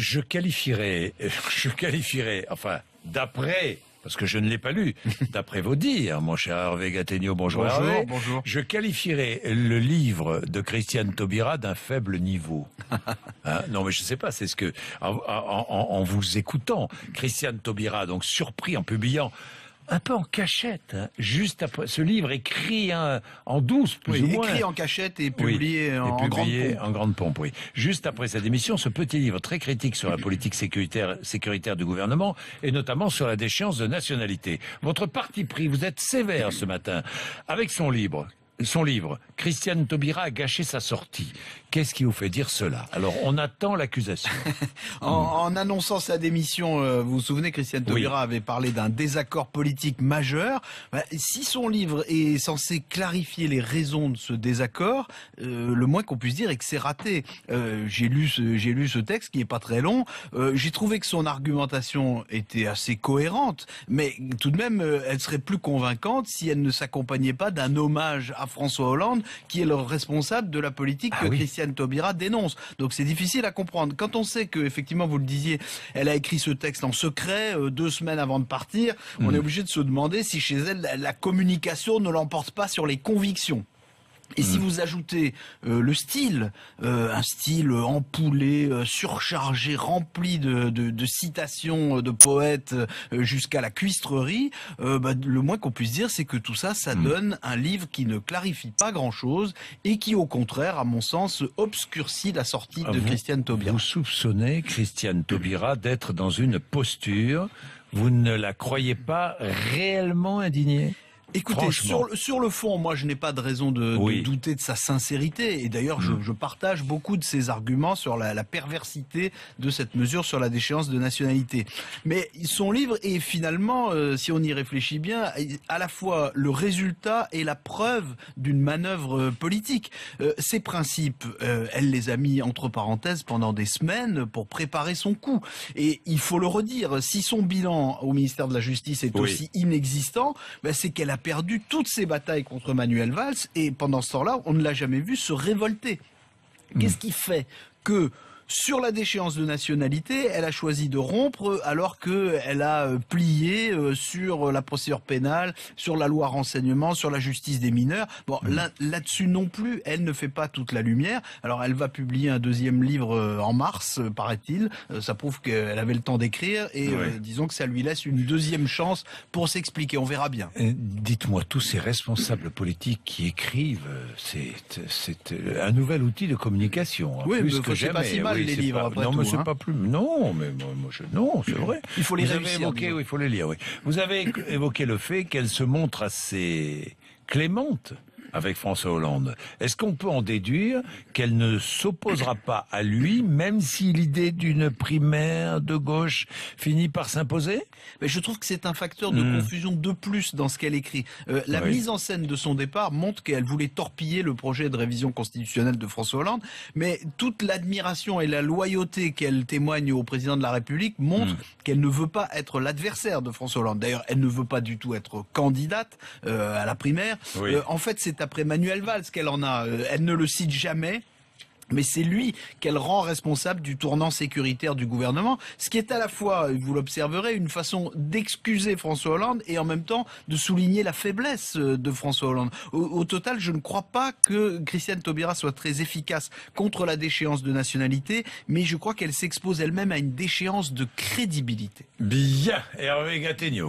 je qualifierais, enfin, d'après, parce que je ne l'ai pas lu, d'après vos dires, mon cher Hervé Gattegno, bonjour Hervé, bonjour. je qualifierais le livre de Christiane Taubira d'un faible niveau. Hein, non, mais je sais pas, c'est ce que, en vous écoutant, Christiane Taubira, donc surpris en publiant, un peu en cachette, hein, juste après ce livre écrit en douce, plus ou moins. Écrit en cachette et publié, en grande pompe. Oui. Juste après sa démission, ce petit livre très critique sur la politique sécuritaire du gouvernement et notamment sur la déchéance de nationalité. Votre parti pris, vous êtes sévère ce matin avec son livre, Christiane Taubira a gâché sa sortie. Qu'est-ce qui vous fait dire cela? Alors, on attend l'accusation. En annonçant sa démission, vous vous souvenez, Christiane Taubira avait parlé d'un désaccord politique majeur. Si son livre est censé clarifier les raisons de ce désaccord, le moins qu'on puisse dire est que c'est raté. J'ai lu ce texte qui est pas très long. J'ai trouvé que son argumentation était assez cohérente, mais tout de même, elle serait plus convaincante si elle ne s'accompagnait pas d'un hommage à François Hollande, qui est le responsable de la politique que Christiane Taubira dénonce. Donc c'est difficile à comprendre. Quand on sait que, effectivement, vous le disiez, elle a écrit ce texte en secret 2 semaines avant de partir, on est obligé de se demander si chez elle, la communication ne l'emporte pas sur les convictions. Et si vous ajoutez le style, un style empoulé, surchargé, rempli de citations de poètes jusqu'à la cuistrerie, le moins qu'on puisse dire, c'est que tout ça, ça donne un livre qui ne clarifie pas grand-chose et qui, au contraire, à mon sens, obscurcit la sortie de Christiane Taubira. Vous soupçonnez Christiane Taubira d'être dans une posture, vous ne la croyez pas réellement indignée? Écoutez, sur le fond, moi, je n'ai pas de raison de douter de sa sincérité. Et d'ailleurs, je partage beaucoup de ses arguments sur la perversité de cette mesure sur la déchéance de nationalité. Mais son livre est finalement, si on y réfléchit bien, à la fois le résultat et la preuve d'une manœuvre politique. Ces principes, elle les a mis entre parenthèses pendant des semaines pour préparer son coup. Et il faut le redire, si son bilan au ministère de la Justice est aussi inexistant, c'est qu'elle a perdu toutes ses batailles contre Manuel Valls et pendant ce temps-là, on ne l'a jamais vu se révolter. Qu'est-ce qui fait que sur la déchéance de nationalité, elle a choisi de rompre alors que elle a plié sur la procédure pénale, sur la loi renseignement, sur la justice des mineurs. Bon, là-dessus non plus, elle ne fait pas toute la lumière. Alors, elle va publier un 2e livre en mars, paraît-il. Ça prouve qu'elle avait le temps d'écrire et disons que ça lui laisse une 2e chance pour s'expliquer. On verra bien. Dites-moi, tous ces responsables politiques qui écrivent, c'est un nouvel outil de communication. Oui, plus mais que jamais. Pas si mal les livres après non, tout. Mais c'est pas plus. Non, mais non, c'est vrai. Il faut les réussir. Il faut les lire. Oui. Vous avez évoqué le fait qu'elle se montre assez clémente avec François Hollande. Est-ce qu'on peut en déduire qu'elle ne s'opposera pas à lui, même si l'idée d'une primaire de gauche finit par s'imposer? Mais je trouve que c'est un facteur de confusion de plus dans ce qu'elle écrit. La mise en scène de son départ montre qu'elle voulait torpiller le projet de révision constitutionnelle de François Hollande, mais toute l'admiration et la loyauté qu'elle témoigne au président de la République montre qu'elle ne veut pas être l'adversaire de François Hollande. D'ailleurs, elle ne veut pas du tout être candidate à la primaire. En fait, c'est après Manuel Valls qu'elle en a. Elle ne le cite jamais. Mais c'est lui qu'elle rend responsable du tournant sécuritaire du gouvernement, ce qui est à la fois, vous l'observerez, une façon d'excuser François Hollande et en même temps de souligner la faiblesse de François Hollande. Au total, je ne crois pas que Christiane Taubira soit très efficace contre la déchéance de nationalité, mais je crois qu'elle s'expose elle-même à une déchéance de crédibilité. Bien, Hervé Gattegno.